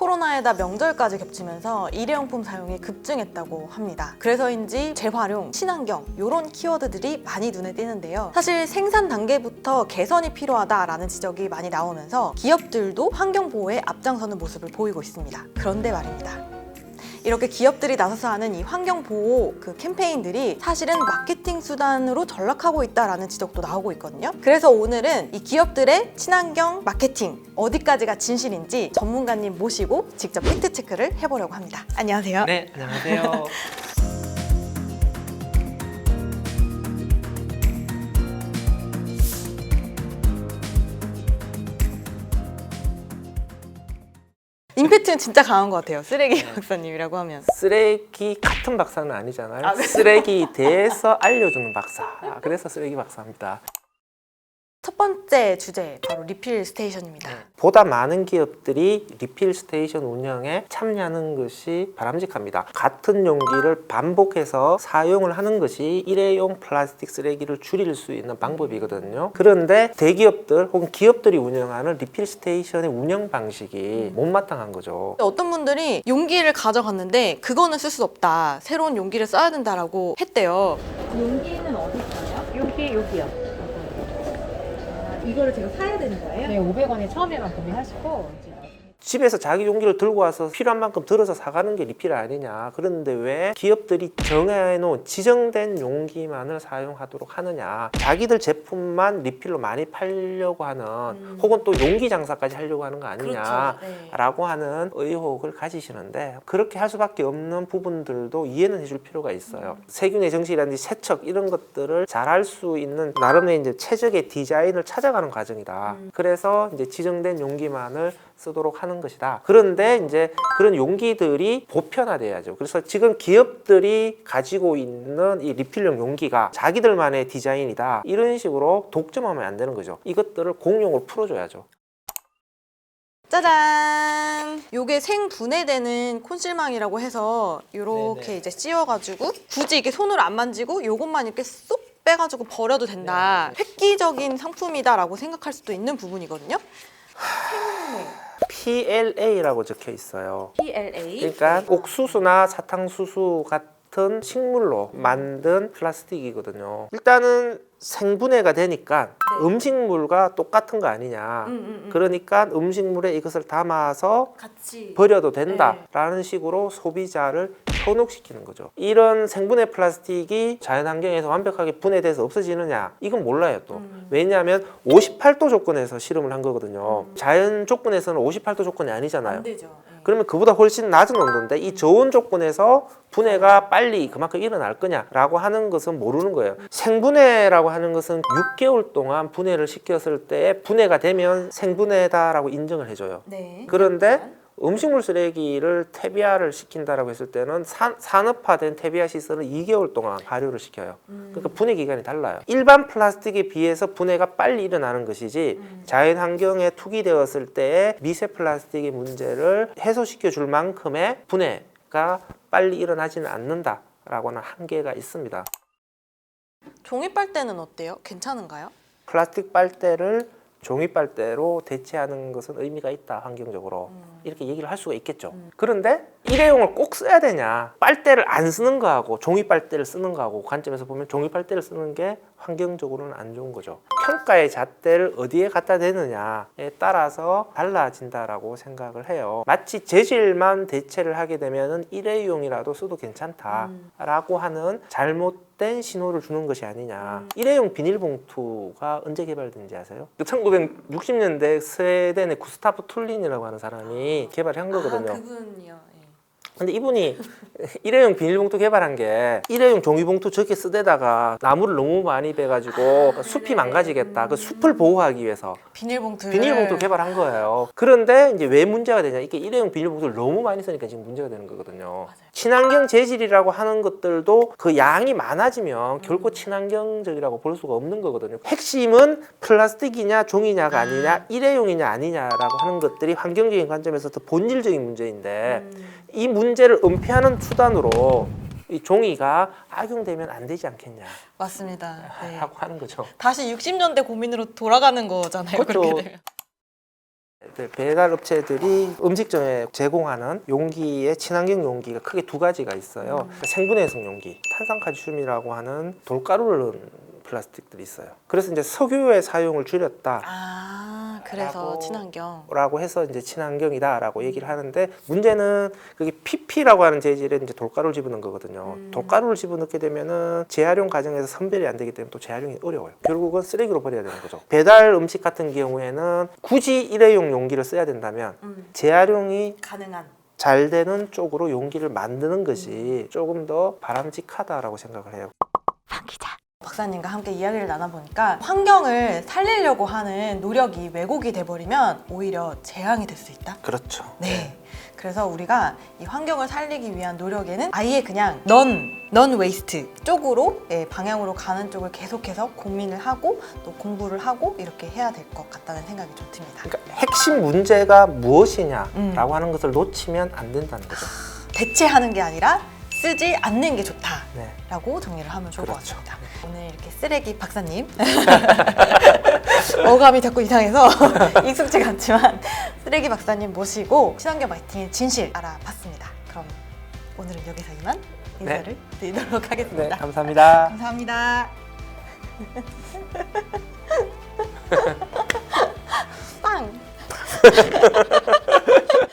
코로나에다 명절까지 겹치면서 일회용품 사용이 급증했다고 합니다. 그래서인지 재활용, 친환경 이런 키워드들이 많이 눈에 띄는데요. 사실 생산 단계부터 개선이 필요하다라는 지적이 많이 나오면서 기업들도 환경 보호에 앞장서는 모습을 보이고 있습니다. 그런데 말입니다. 이렇게 기업들이 나서서 하는 이 환경 보호 캠페인들이 사실은 마케팅 수단으로 전락하고 있다라는 지적도 나오고 있거든요. 그래서 오늘은 이 기업들의 친환경 마케팅 어디까지가 진실인지 전문가님 모시고 직접 팩트 체크를 해보려고 합니다. 안녕하세요. 네, 안녕하세요. 임팩트는 진짜 강한 것 같아요. 쓰레기 박사님이라고 하면. 쓰레기 같은 박사는 아니잖아요. 아, 네. 쓰레기에 대해서 알려주는 박사. 그래서 쓰레기 박사입니다. 첫 번째 주제 바로 리필 스테이션입니다. 보다 많은 기업들이 리필 스테이션 운영에 참여하는 것이 바람직합니다. 같은 용기를 반복해서 사용을 하는 것이 일회용 플라스틱 쓰레기를 줄일 수 있는 방법이거든요. 그런데 대기업들 혹은 기업들이 운영하는 리필 스테이션의 운영 방식이 못마땅한 거죠. 어떤 분들이 용기를 가져갔는데 그거는 쓸 수 없다. 새로운 용기를 써야 된다라고 했대요. 용기는 어디 있어요? 여기요. 이거를 제가 사야 되는 거예요? 네, 500원에 처음에만 구매하시고 이제 집에서 자기 용기를 들고 와서 필요한 만큼 들어서 사가는 게 리필 아니냐. 그런데 왜 기업들이 정해놓은 지정된 용기만을 사용하도록 하느냐. 자기들 제품만 리필로 많이 팔려고 하는 혹은 또 용기 장사까지 하려고 하는 거 아니냐라고 그렇죠. 네. 하는 의혹을 가지시는데 그렇게 할 수밖에 없는 부분들도 이해는 해줄 필요가 있어요. 세균의 정식이라든지 세척 이런 것들을 잘할 수 있는 나름의 이제 최적의 디자인을 찾아가는 과정이다. 그래서 이제 지정된 용기만을 쓰도록 하는 것이다. 그런데 이제 그런 용기들이 보편화돼야죠. 그래서 지금 기업들이 가지고 있는 이 리필용 용기가 자기들만의 디자인이다. 이런 식으로 독점하면 안 되는 거죠. 이것들을 공용으로 풀어줘야죠. 짜잔! 요게 생분해되는 콘실망이라고 해서 요렇게 네네. 이제 씌워가지고 굳이 이렇게 손으로 안 만지고 요것만 이렇게 쏙 빼가지고 버려도 된다. 획기적인 상품이다라고 생각할 수도 있는 부분이거든요. PLA라고 적혀 있어요. PLA. 그러니까 옥수수나 사탕수수 같은 식물로 만든 플라스틱이거든요. 일단은 생분해가 되니까 네. 음식물과 똑같은 거 아니냐. 그러니까 음식물에 이것을 담아서 같이 버려도 된다라는 식으로 소비자를 현혹시키는 거죠. 이런 생분해 플라스틱이 자연환경에서 완벽하게 분해돼서 없어지느냐? 이건 몰라요 또. 왜냐하면 58도 조건에서 실험을 한 거거든요. 자연 조건에서는 58도 조건이 아니잖아요. 안 되죠. 그러면 그보다 훨씬 낮은 온도인데 이 저온 조건에서 분해가 빨리 그만큼 일어날 거냐라고 하는 것은 모르는 거예요. 생분해라고 하는 것은 6개월 동안 분해를 시켰을 때 분해가 되면 생분해다라고 인정을 해줘요. 네. 그런데 음식물 쓰레기를 퇴비화를 시킨다라고 했을 때는 산업화된 퇴비화 시설을 2개월 동안 발효를 시켜요. 그러니까 분해 기간이 달라요. 일반 플라스틱에 비해서 분해가 빨리 일어나는 것이지 자연 환경에 투기되었을 때의 미세 플라스틱의 문제를 해소시켜 줄 만큼의 분해가 빨리 일어나지는 않는다라고는 한계가 있습니다. 종이 빨대는 어때요? 괜찮은가요? 플라스틱 빨대를 종이 빨대로 대체하는 것은 의미가 있다, 환경적으로. 이렇게 얘기를 할 수가 있겠죠. 그런데 일회용을 꼭 써야 되냐? 빨대를 안 쓰는 거하고 종이 빨대를 쓰는 거하고 관점에서 보면 종이 빨대를 쓰는 게 환경적으로는 안 좋은 거죠. 평가의 잣대를 어디에 갖다 대느냐에 따라서 달라진다라고 생각을 해요. 마치 재질만 대체를 하게 되면 일회용이라도 써도 괜찮다라고 하는 잘못된 신호를 주는 것이 아니냐. 일회용 비닐봉투가 언제 개발된지 아세요? 1960년대 스웨덴의 구스타프 툴린이라고 하는 사람이 개발한 거거든요. 그분이요. 근데 이분이 일회용 비닐봉투 개발한 게 일회용 종이봉투 저렇게 쓰대다가 나무를 너무 많이 베가지고 숲이 망가지겠다. 그 숲을 보호하기 위해서 비닐봉투를 개발한 거예요. 그런데 이제 왜 문제가 되냐? 이게 일회용 비닐봉투를 너무 많이 쓰니까 지금 문제가 되는 거거든요. 맞아요. 친환경 재질이라고 하는 것들도 그 양이 많아지면 결코 친환경적이라고 볼 수가 없는 거거든요. 핵심은 플라스틱이냐 종이냐가 아니냐 일회용이냐 아니냐라고 하는 것들이 환경적인 관점에서 더 본질적인 문제인데 이 문제를 은폐하는 수단으로 이 종이가 악용되면 안 되지 않겠냐. 맞습니다. 네. 하고 하는 거죠. 다시 60년대 고민으로 돌아가는 거잖아요. 그렇죠. 그렇게 되면. 배달 업체들이 음식점에 제공하는 용기의 친환경 용기가 크게 두 가지가 있어요. 생분해성 용기, 탄산칼슘이라고 하는 돌가루를 넣은 플라스틱들이 있어요. 그래서 이제 석유의 사용을 줄였다. 그래서 라고 친환경. 라고 해서 이제 친환경이다라고 얘기를 하는데, 문제는 그게 PP라고 하는 재질에 이제 돌가루를 집어넣은 거거든요. 돌가루를 집어넣게 되면은 재활용 과정에서 선별이 안 되기 때문에 또 재활용이 어려워요. 결국은 쓰레기로 버려야 되는 거죠. 배달 음식 같은 경우에는 굳이 일회용 용기를 써야 된다면 재활용이 가능한. 잘 되는 쪽으로 용기를 만드는 것이 조금 더 바람직하다라고 생각을 해요. 박사님과 함께 이야기를 나눠보니까 환경을 살리려고 하는 노력이 왜곡이 돼버리면 오히려 재앙이 될 수 있다. 그렇죠. 네. 그래서 우리가 이 환경을 살리기 위한 노력에는 아예 그냥 non waste 쪽으로 방향으로 가는 쪽을 계속해서 고민을 하고 또 공부를 하고 이렇게 해야 될 것 같다는 생각이 좀 듭니다. 그러니까 핵심 문제가 무엇이냐라고 하는 것을 놓치면 안 된다는 거죠. 대체하는 게 아니라 쓰지 않는 게 좋다라고 네. 정리를 하면 좋을 것 그렇죠. 같습니다. 오늘 이렇게 쓰레기 박사님 어감이 자꾸 이상해서 익숙지가 않지만 쓰레기 박사님 모시고 친환경 마케팅의 진실 알아봤습니다. 그럼 오늘은 여기서 이만 인사를 드리도록 네, 하겠습니다. 감사합니다. 감사합니다. 빵!